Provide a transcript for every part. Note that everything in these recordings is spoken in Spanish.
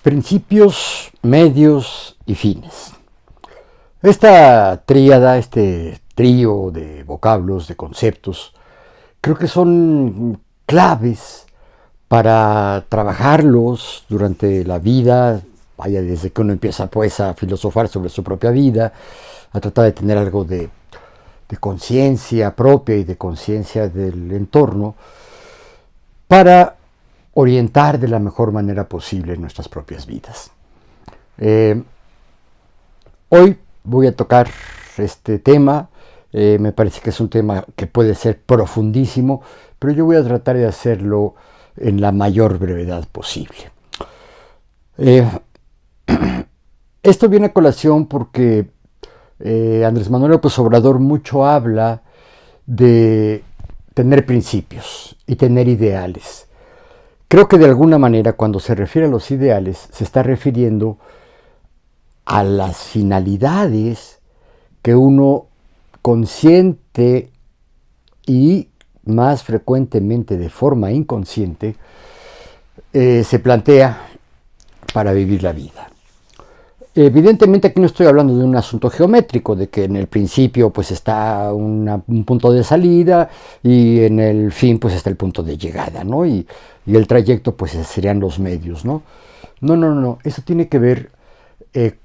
Principios, medios y fines. Esta tríada, este trío de vocablos, de conceptos, creo que son claves para trabajarlos durante la vida, vaya desde que uno empieza pues a filosofar sobre su propia vida, a tratar de tener algo de conciencia propia y de conciencia del entorno, para orientar de la mejor manera posible nuestras propias vidas. Hoy voy a tocar este tema, me parece que es un tema que puede ser profundísimo, pero yo voy a tratar de hacerlo en la mayor brevedad posible. Esto viene a colación porque Andrés Manuel López Obrador mucho habla de tener principios y tener ideales. Creo que de alguna manera cuando se refiere a los ideales se está refiriendo a las finalidades que uno consciente y más frecuentemente de forma inconsciente se plantea para vivir la vida. Evidentemente aquí no estoy hablando de un asunto geométrico, de que en el principio pues está un punto de salida y en el fin pues está el punto de llegada, ¿no? Y el trayecto pues serían los medios, ¿no? No, eso tiene que ver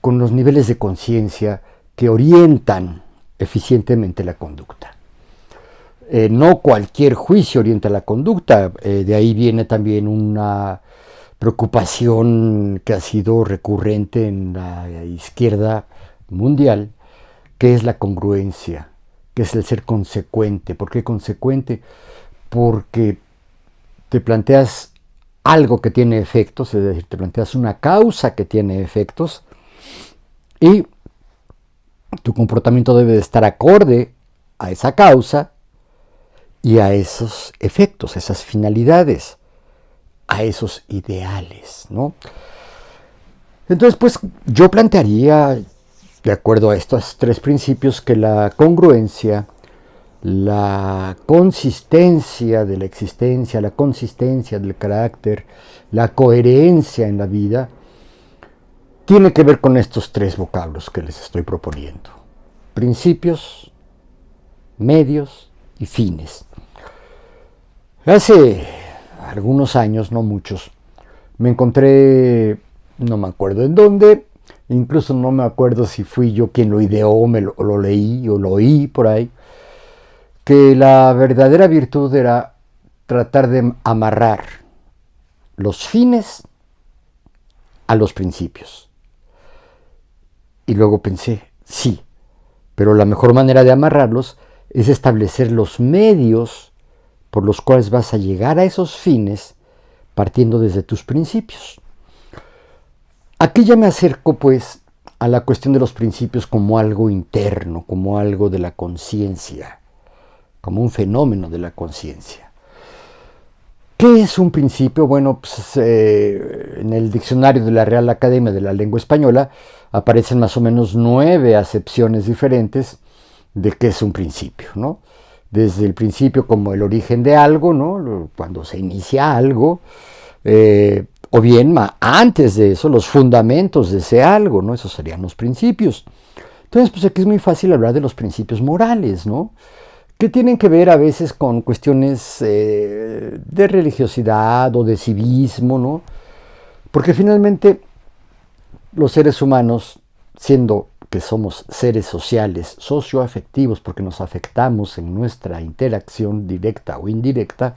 con los niveles de conciencia que orientan eficientemente la conducta. No cualquier juicio orienta la conducta, de ahí viene también una preocupación que ha sido recurrente en la izquierda mundial, que es la congruencia, que es el ser consecuente. ¿Por qué consecuente? Porque te planteas algo que tiene efectos, es decir, te planteas una causa que tiene efectos y tu comportamiento debe de estar acorde a esa causa y a esos efectos, esas finalidades, a esos ideales, ¿no? Entonces, pues yo plantearía, de acuerdo a estos tres principios, que la congruencia, la consistencia de la existencia, la consistencia del carácter, la coherencia en la vida, tiene que ver con estos tres vocablos que les estoy proponiendo: principios, medios y fines. Hace algunos años, no muchos, me encontré, no me acuerdo en dónde, incluso no me acuerdo si fui yo quien lo ideó, o lo leí o lo oí por ahí, que la verdadera virtud era tratar de amarrar los fines a los principios. Y luego pensé, sí, pero la mejor manera de amarrarlos es establecer los medios por los cuales vas a llegar a esos fines partiendo desde tus principios. Aquí ya me acerco pues a la cuestión de los principios como algo interno, como algo de la conciencia, como un fenómeno de la conciencia. ¿Qué es un principio? Bueno, pues, en el diccionario de la Real Academia de la Lengua Española aparecen más o menos 9 acepciones diferentes de qué es un principio, ¿no? Desde el principio como el origen de algo, ¿no? Cuando se inicia algo, o bien antes de eso, los fundamentos de ese algo, ¿no? Esos serían los principios. Entonces, pues aquí es muy fácil hablar de los principios morales, ¿no? Que tienen que ver a veces con cuestiones de religiosidad o de civismo, ¿no? Porque finalmente los seres humanos, siendo que somos seres sociales, socioafectivos, porque nos afectamos en nuestra interacción directa o indirecta,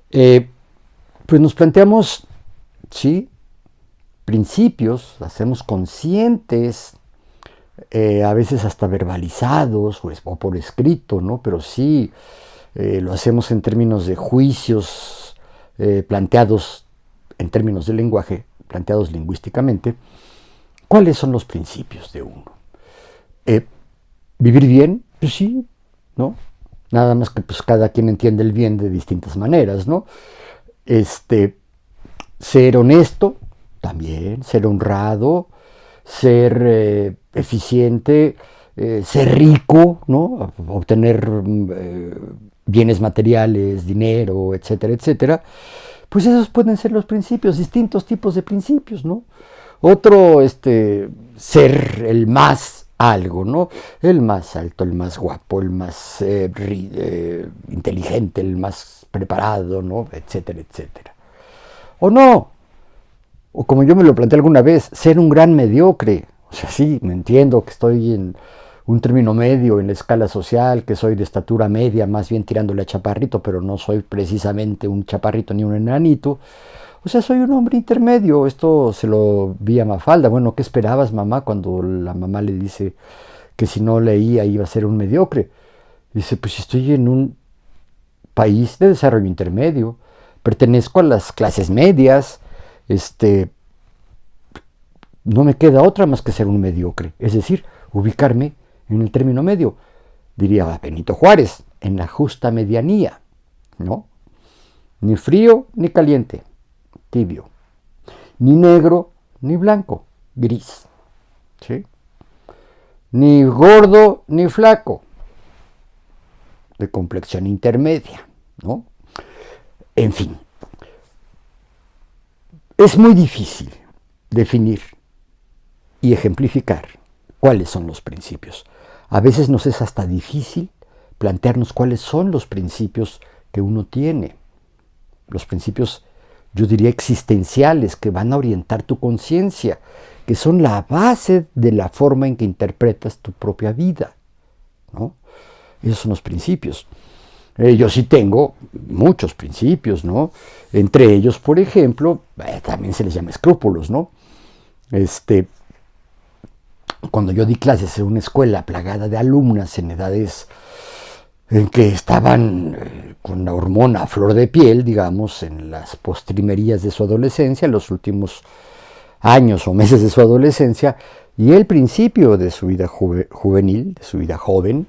pues nos planteamos, sí, principios, hacemos conscientes, a veces hasta verbalizados o por escrito, ¿no? Pero sí lo hacemos en términos de juicios planteados en términos de lenguaje, planteados lingüísticamente. ¿Cuáles son los principios de uno? ¿Vivir bien? Pues sí, ¿no? Nada más que pues cada quien entiende el bien de distintas maneras, ¿no? Ser honesto, también, ser honrado, ser eficiente, ser rico, ¿no? Obtener bienes materiales, dinero, etcétera, etcétera. Pues esos pueden ser los principios, distintos tipos de principios, ¿no? Otro, ser el más algo, ¿no? El más alto, el más guapo, el más inteligente, el más preparado, ¿no? Etcétera, etcétera. O no, o como yo me lo planteé alguna vez, ser un gran mediocre. O sea, sí, me entiendo que estoy en un término medio en la escala social, que soy de estatura media, más bien tirándole a chaparrito, pero no soy precisamente un chaparrito ni un enanito. O sea, soy un hombre intermedio. Esto se lo vi a Mafalda. Bueno, ¿qué esperabas, mamá? Cuando la mamá le dice que si no leía iba a ser un mediocre. Dice, pues estoy en un país de desarrollo intermedio, pertenezco a las clases medias, no me queda otra más que ser un mediocre, es decir, ubicarme en el término medio, diría Benito Juárez, en la justa medianía, ¿no? Ni frío ni caliente, tibio, ni negro ni blanco, gris, ¿sí? Ni gordo ni flaco, de complexión intermedia, ¿no? En fin, es muy difícil definir y ejemplificar cuáles son los principios. A veces nos es hasta difícil plantearnos cuáles son los principios que uno tiene. Los principios, yo diría, existenciales que van a orientar tu conciencia, que son la base de la forma en que interpretas tu propia vida, ¿no? Esos son los principios. Yo sí tengo muchos principios, ¿no? Entre ellos, por ejemplo, también se les llama escrúpulos, ¿no? Cuando yo di clases en una escuela plagada de alumnas en edades en que estaban con la hormona a flor de piel, digamos, en las postrimerías de su adolescencia, los últimos años o meses de su adolescencia, y el principio de su vida juvenil, de su vida joven,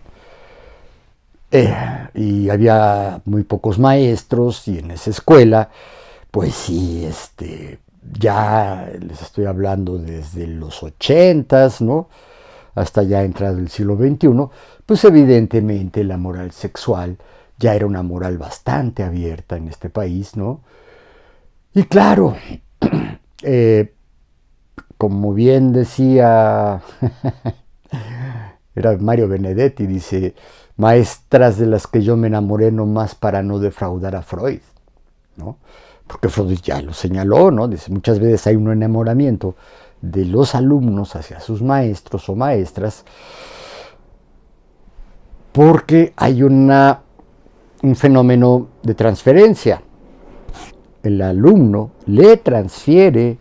y había muy pocos maestros, y en esa escuela, pues sí, ya les estoy hablando desde los 80s, ¿no? Hasta ya entrado el siglo XXI, pues evidentemente la moral sexual ya era una moral bastante abierta en este país, ¿no? Y claro, como bien decía, era Mario Benedetti, dice, maestras de las que yo me enamoré nomás para no defraudar a Freud, ¿no? Porque Freud ya lo señaló, ¿no? Dice, muchas veces hay un enamoramiento de los alumnos hacia sus maestros o maestras porque hay un fenómeno de transferencia. El alumno le transfiere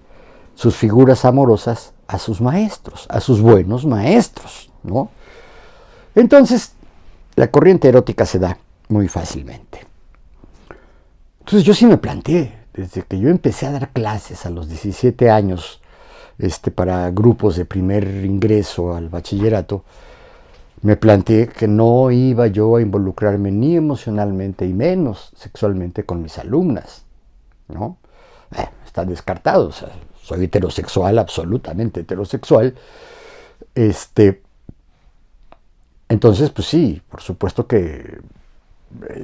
sus figuras amorosas a sus maestros, a sus buenos maestros, ¿no? Entonces, la corriente erótica se da muy fácilmente. Entonces yo sí me planteé, desde que yo empecé a dar clases a los 17 años, para grupos de primer ingreso al bachillerato, me planteé que no iba yo a involucrarme ni emocionalmente y menos sexualmente con mis alumnas, ¿no? Está descartado, o sea, soy heterosexual, absolutamente heterosexual. Entonces, pues sí, por supuesto que,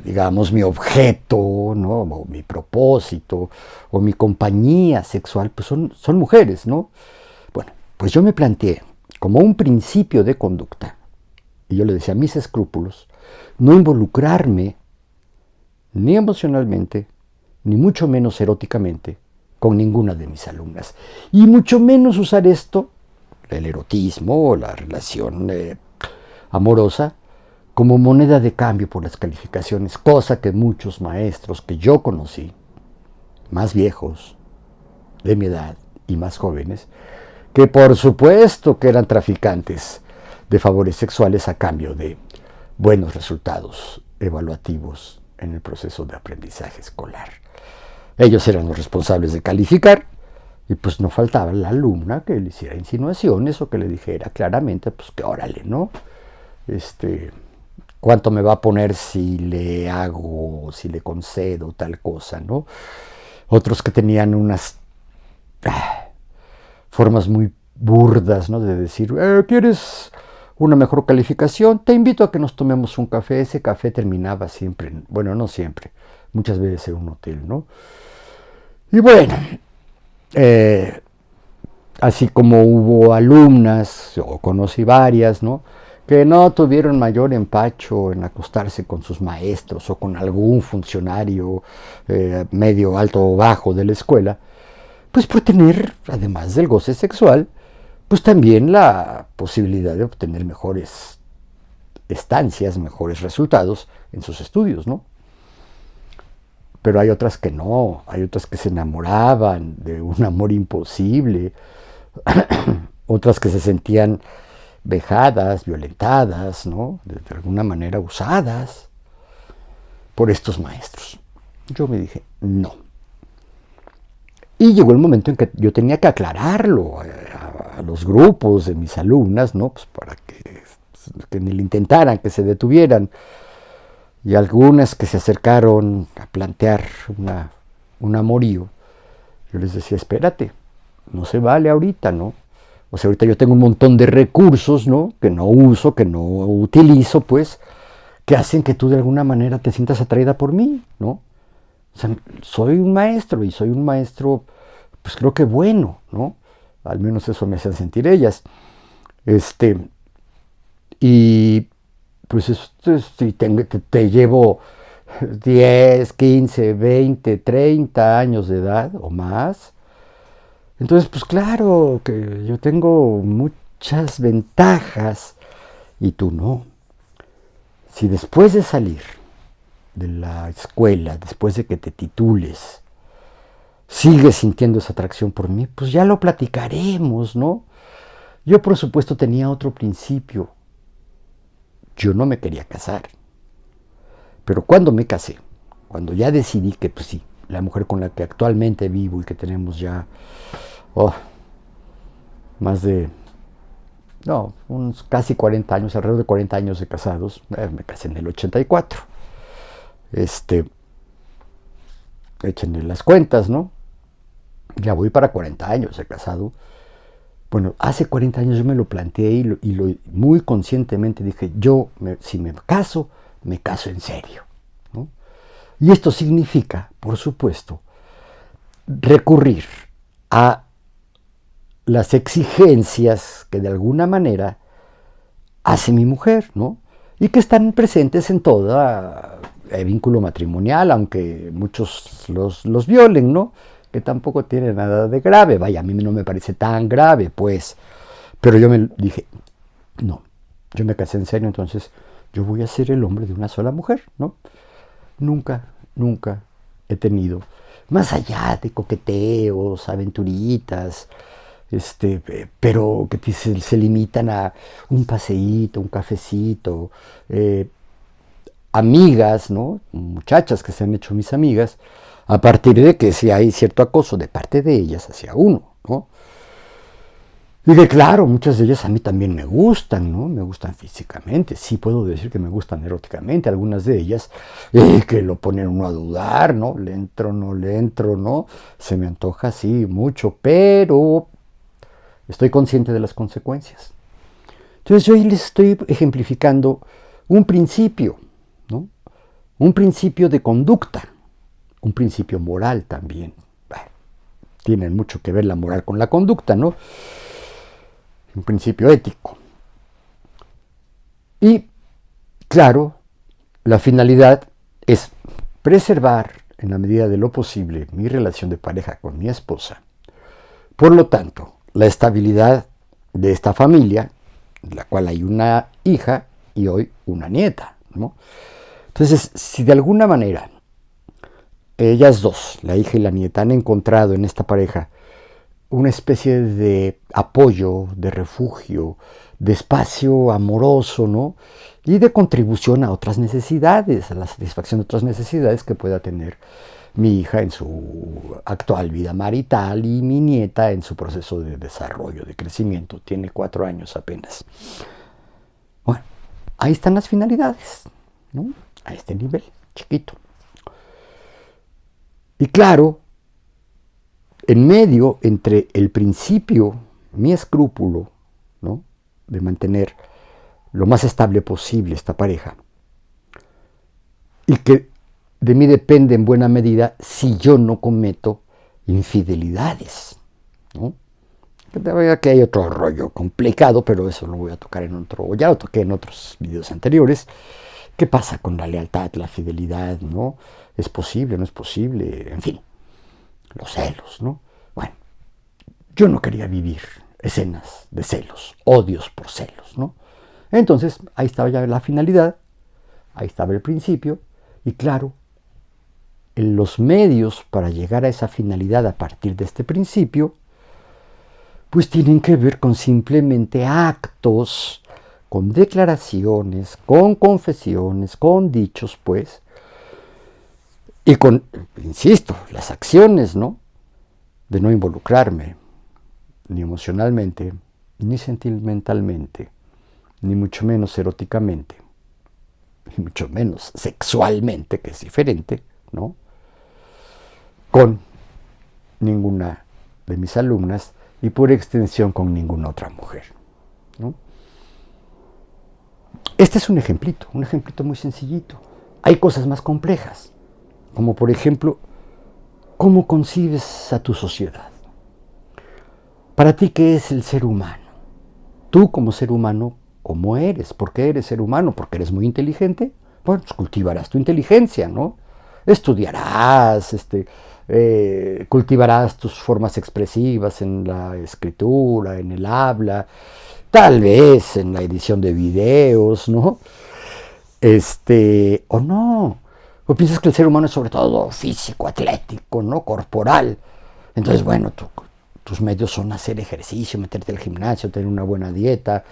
digamos, mi objeto, ¿no? O mi propósito, o mi compañía sexual, pues son mujeres, ¿no? Bueno, pues yo me planteé como un principio de conducta, y yo le decía a mis escrúpulos, no involucrarme ni emocionalmente, ni mucho menos eróticamente, con ninguna de mis alumnas. Y mucho menos usar esto, el erotismo o la relación amorosa, como moneda de cambio por las calificaciones, cosa que muchos maestros que yo conocí, más viejos, de mi edad y más jóvenes, que por supuesto que eran traficantes de favores sexuales a cambio de buenos resultados evaluativos en el proceso de aprendizaje escolar. Ellos eran los responsables de calificar y pues no faltaba la alumna que le hiciera insinuaciones o que le dijera claramente, pues que órale, ¿no? ¿Cuánto me va a poner si le hago, si le concedo tal cosa, ¿no? Otros que tenían unas formas muy burdas, ¿no? De decir, ¿quieres una mejor calificación? Te invito a que nos tomemos un café. Ese café terminaba siempre, bueno, no siempre, muchas veces en un hotel, ¿no? Y bueno, eh, así como hubo alumnas, o conocí varias, ¿no?, que no tuvieron mayor empacho en acostarse con sus maestros o con algún funcionario medio, alto o bajo de la escuela, pues por tener, además del goce sexual, pues también la posibilidad de obtener mejores estancias, mejores resultados en sus estudios, ¿no? Pero hay otras que no, hay otras que se enamoraban de un amor imposible, otras que se sentían vejadas, violentadas, ¿no?, de alguna manera usadas por estos maestros. Yo me dije, no. Y llegó el momento en que yo tenía que aclararlo a los grupos de mis alumnas, ¿no?, pues para que ni lo intentaran, que se detuvieran. Y algunas que se acercaron a plantear un amorío, yo les decía, espérate, no se vale ahorita, ¿no? O sea, ahorita yo tengo un montón de recursos, ¿no?, que no uso, que no utilizo, pues, que hacen que tú de alguna manera te sientas atraída por mí, ¿no? O sea, soy un maestro y soy un maestro, pues creo que bueno, ¿no? Al menos eso me hacen sentir ellas. Y pues si te llevo 10, 15, 20, 30 años de edad o más, entonces pues claro que yo tengo muchas ventajas y tú no. Si después de salir de la escuela, después de que te titules, sigues sintiendo esa atracción por mí, pues ya lo platicaremos, ¿no? Yo por supuesto tenía otro principio. Yo no me quería casar. Pero cuando me casé, cuando ya decidí que pues sí, la mujer con la que actualmente vivo y que tenemos ya más de, no, unos casi 40 años, alrededor de 40 años de casados, me casé en el 84. Échenle las cuentas, ¿no? Ya voy para 40 años de casado. Bueno, hace 40 años yo me lo planteé y muy conscientemente dije, si me caso en serio, ¿no? Y esto significa, por supuesto, recurrir a las exigencias que de alguna manera hace mi mujer, ¿no? Y que están presentes en todo vínculo matrimonial, aunque muchos los violen, ¿no? Que tampoco tiene nada de grave. Vaya, a mí no me parece tan grave, pues. Pero yo me dije, no, yo me casé en serio, entonces yo voy a ser el hombre de una sola mujer, ¿no? Nunca he tenido, más allá de coqueteos, aventuritas, pero que se limitan a un paseíto, un cafecito, amigas, ¿no?, muchachas que se han hecho mis amigas, a partir de que si hay cierto acoso de parte de ellas hacia uno, ¿no? Y que claro, muchas de ellas a mí también me gustan, ¿no? Me gustan físicamente, sí puedo decir que me gustan eróticamente, algunas de ellas, que lo ponen uno a dudar, ¿no? Le entro, no le entro, ¿no? Se me antoja, sí, mucho, pero estoy consciente de las consecuencias. Entonces yo les estoy ejemplificando un principio, ¿no? Un principio de conducta, un principio moral también. Bueno, tienen mucho que ver la moral con la conducta, ¿no? Un principio ético. Y, claro, la finalidad es preservar, en la medida de lo posible, mi relación de pareja con mi esposa. Por lo tanto, la estabilidad de esta familia, en la cual hay una hija y hoy una nieta, ¿no? Entonces, si de alguna manera ellas dos, la hija y la nieta, han encontrado en esta pareja una especie de apoyo, de refugio, de espacio amoroso, ¿no?, y de contribución a otras necesidades, a la satisfacción de otras necesidades que pueda tener mi hija en su actual vida marital y mi nieta en su proceso de desarrollo, de crecimiento. Tiene 4 años apenas. Bueno, ahí están las finalidades, ¿no?, a este nivel chiquito. Y claro, en medio, entre el principio, mi escrúpulo, ¿no?, de mantener lo más estable posible esta pareja, y que de mí depende en buena medida si yo no cometo infidelidades, ¿no? De verdad que hay otro rollo complicado, pero eso lo voy a tocar en otro, ya lo toqué en otros videos anteriores. ¿Qué pasa con la lealtad, la fidelidad, ¿no? ¿Es posible, no es posible? En fin, los celos, ¿no? Bueno, yo no quería vivir escenas de celos, odios por celos, ¿no? Entonces, ahí estaba ya la finalidad, ahí estaba el principio, y claro, en los medios para llegar a esa finalidad a partir de este principio, pues tienen que ver con simplemente actos, con declaraciones, con confesiones, con dichos, pues, y con, insisto, las acciones, ¿no? De no involucrarme, ni emocionalmente, ni sentimentalmente, ni mucho menos eróticamente, ni mucho menos sexualmente, que es diferente, ¿no? Con ninguna de mis alumnas y por extensión con ninguna otra mujer, ¿no? Este es un ejemplito muy sencillito. Hay cosas más complejas, como por ejemplo, ¿cómo concibes a tu sociedad? Para ti, ¿qué es el ser humano? Tú como ser humano, ¿cómo eres? ¿Por qué eres ser humano? ¿Porque eres muy inteligente? Bueno, pues cultivarás tu inteligencia, ¿no? Estudiarás, cultivarás tus formas expresivas en la escritura, en el habla, tal vez en la edición de videos, ¿no? O no. O piensas que el ser humano es sobre todo físico, atlético, ¿no? Corporal. Entonces, bueno, tus medios son hacer ejercicio, meterte al gimnasio, tener una buena dieta,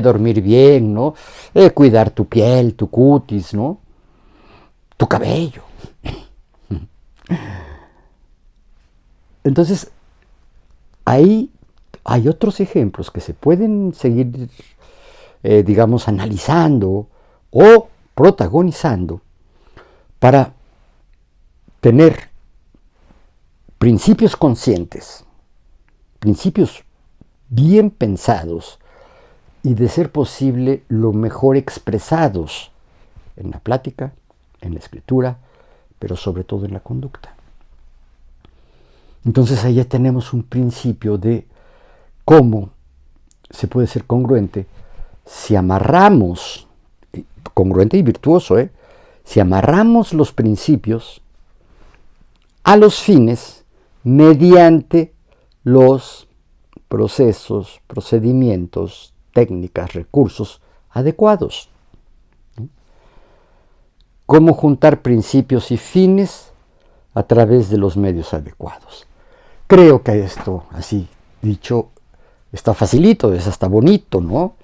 dormir bien, ¿no? Cuidar tu piel, tu cutis, ¿no? Tu cabello. Entonces, ahí hay otros ejemplos que se pueden seguir, digamos, analizando o protagonizando para tener principios conscientes, principios bien pensados y de ser posible lo mejor expresados en la plática, en la escritura, pero sobre todo en la conducta. Entonces ahí ya tenemos un principio de cómo se puede ser congruente si amarramos, congruente y virtuoso, si amarramos los principios a los fines mediante los procesos, procedimientos, técnicas, recursos adecuados. ¿Cómo juntar principios y fines a través de los medios adecuados? Creo que esto, así dicho, está facilito, es hasta bonito, ¿no? O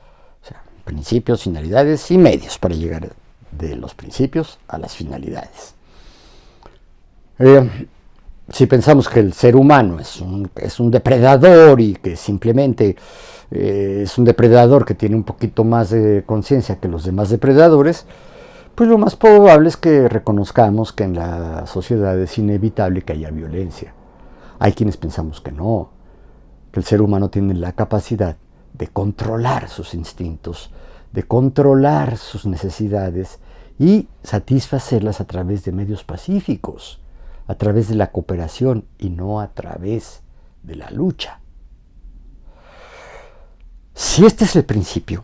sea, principios, finalidades y medios para llegar de los principios a las finalidades. Si pensamos que el ser humano es un depredador y que simplemente es un depredador que tiene un poquito más de conciencia que los demás depredadores, pues lo más probable es que reconozcamos que en la sociedad es inevitable que haya violencia. Hay quienes pensamos que no, que el ser humano tiene la capacidad de controlar sus instintos, de controlar sus necesidades y satisfacerlas a través de medios pacíficos, a través de la cooperación y no a través de la lucha. Si este es el principio,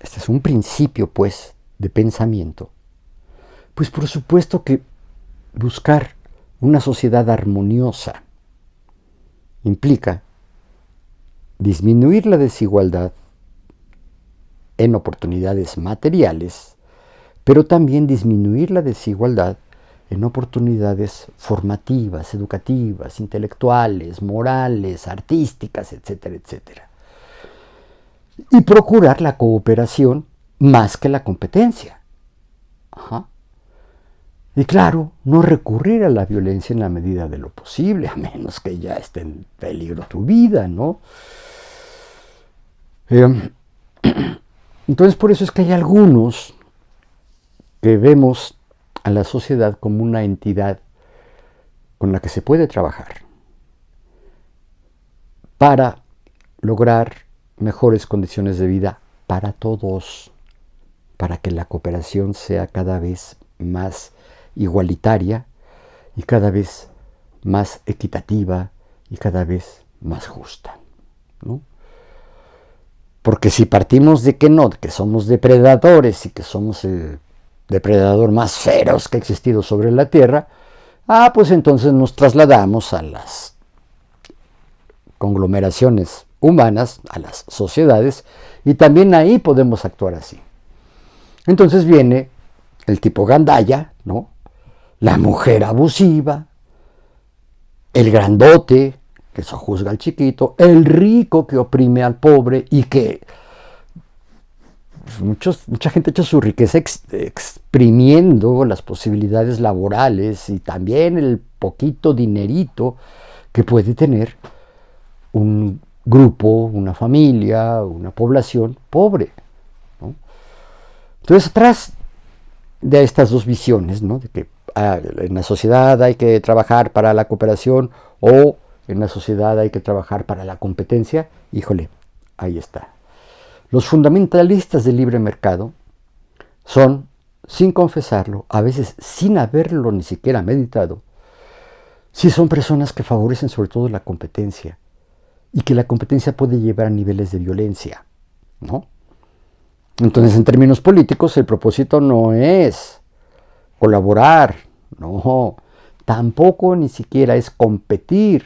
este es un principio pues de pensamiento, pues por supuesto que buscar una sociedad armoniosa implica disminuir la desigualdad en oportunidades materiales, pero también disminuir la desigualdad en oportunidades formativas, educativas, intelectuales, morales, artísticas, etcétera, etcétera. Y procurar la cooperación más que la competencia. Ajá. Y claro, no recurrir a la violencia en la medida de lo posible, a menos que ya esté en peligro tu vida, ¿no? Entonces, por eso es que hay algunos que vemos a la sociedad como una entidad con la que se puede trabajar para lograr mejores condiciones de vida para todos, para que la cooperación sea cada vez más igualitaria y cada vez más equitativa y cada vez más justa, ¿no? Porque si partimos de que no, que somos depredadores y que somos el depredador más feroz que ha existido sobre la Tierra, pues entonces nos trasladamos a las conglomeraciones humanas, a las sociedades, y también ahí podemos actuar así. Entonces viene el tipo gandalla, ¿no? La mujer abusiva, el grandote que sojuzga al chiquito, el rico que oprime al pobre y que mucha gente ha hecho su riqueza exprimiendo las posibilidades laborales y también el poquito dinerito que puede tener un grupo, una familia, una población pobre, ¿no? Entonces, atrás de estas dos visiones, ¿no? De que en la sociedad hay que trabajar para la cooperación o en la sociedad hay que trabajar para la competencia, híjole, ahí está. Los fundamentalistas del libre mercado son, sin confesarlo, a veces sin haberlo ni siquiera meditado, sí son personas que favorecen sobre todo la competencia y que la competencia puede llevar a niveles de violencia, ¿no? Entonces, en términos políticos, el propósito no es colaborar, no, tampoco ni siquiera es competir,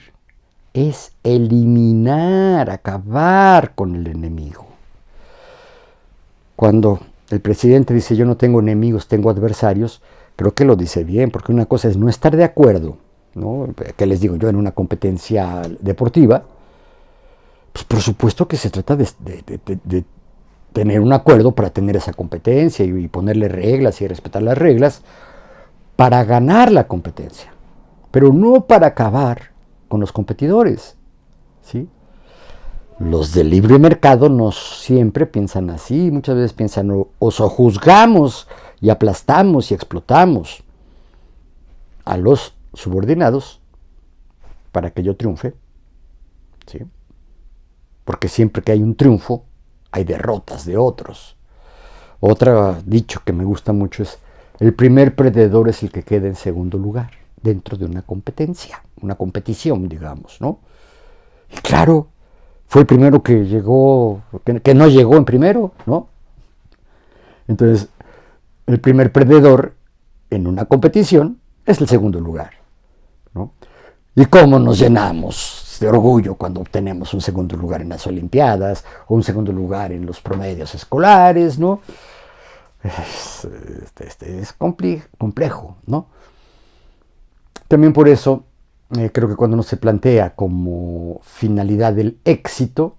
es eliminar, acabar con el enemigo. Cuando el presidente dice yo no tengo enemigos, tengo adversarios, creo que lo dice bien, porque una cosa es no estar de acuerdo, ¿no? ¿Qué les digo yo en una competencia deportiva? Pues por supuesto que se trata de tener un acuerdo para tener esa competencia y ponerle reglas y respetar las reglas para ganar la competencia, pero no para acabar con los competidores, ¿sí? Los del libre mercado no siempre piensan así, muchas veces piensan o sojuzgamos y aplastamos y explotamos a los subordinados para que yo triunfe, ¿sí? Porque siempre que hay un triunfo hay derrotas de otros. Otro dicho que me gusta mucho es el primer perdedor es el que queda en segundo lugar dentro de una competencia, una competición, digamos, ¿no? Y claro, fue el primero que llegó, que no llegó en primero, ¿no? Entonces, el primer perdedor en una competición es el segundo lugar, ¿no? ¿Y cómo nos llenamos de orgullo cuando obtenemos un segundo lugar en las Olimpiadas o un segundo lugar en los promedios escolares, ¿no? Es complejo, ¿no? También por eso creo que cuando uno se plantea como finalidad el éxito,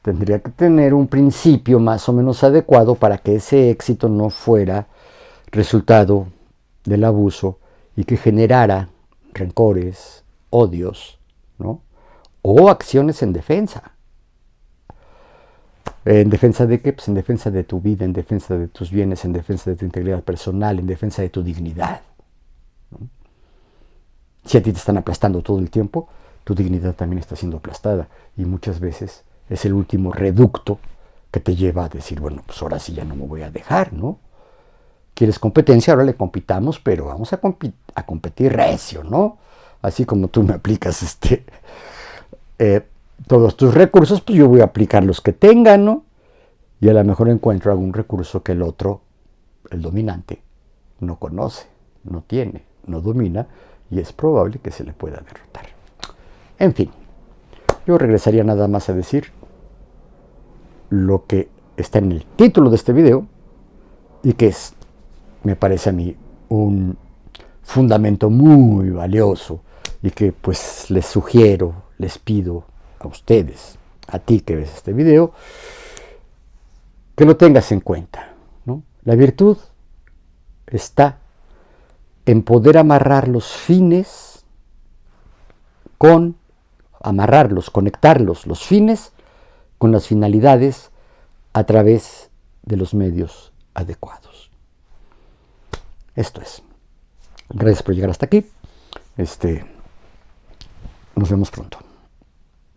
tendría que tener un principio más o menos adecuado para que ese éxito no fuera resultado del abuso y que generara rencores, odios, ¿no? O acciones en defensa. ¿En defensa de qué? Pues en defensa de tu vida, en defensa de tus bienes, en defensa de tu integridad personal, en defensa de tu dignidad, ¿no? Si a ti te están aplastando todo el tiempo, tu dignidad también está siendo aplastada y muchas veces es el último reducto que te lleva a decir, bueno, pues ahora sí ya no me voy a dejar, ¿no? ¿Quieres competencia? Ahora le compitamos, pero vamos a competir recio, ¿no? Así como tú me aplicas todos tus recursos, pues yo voy a aplicar los que tengan, ¿no? Y a lo mejor encuentro algún recurso que el otro, el dominante, no conoce, no tiene, no domina, y es probable que se le pueda derrotar. En fin, yo regresaría nada más a decir lo que está en el título de este video y que es, me parece a mí, un fundamento muy valioso y que pues les sugiero, les pido a ustedes, a ti que ves este video, que lo tengas en cuenta, ¿no? La virtud está en poder amarrar los fines conectarlos, los fines con las finalidades a través de los medios adecuados. Esto es. Gracias por llegar hasta aquí. Nos vemos pronto.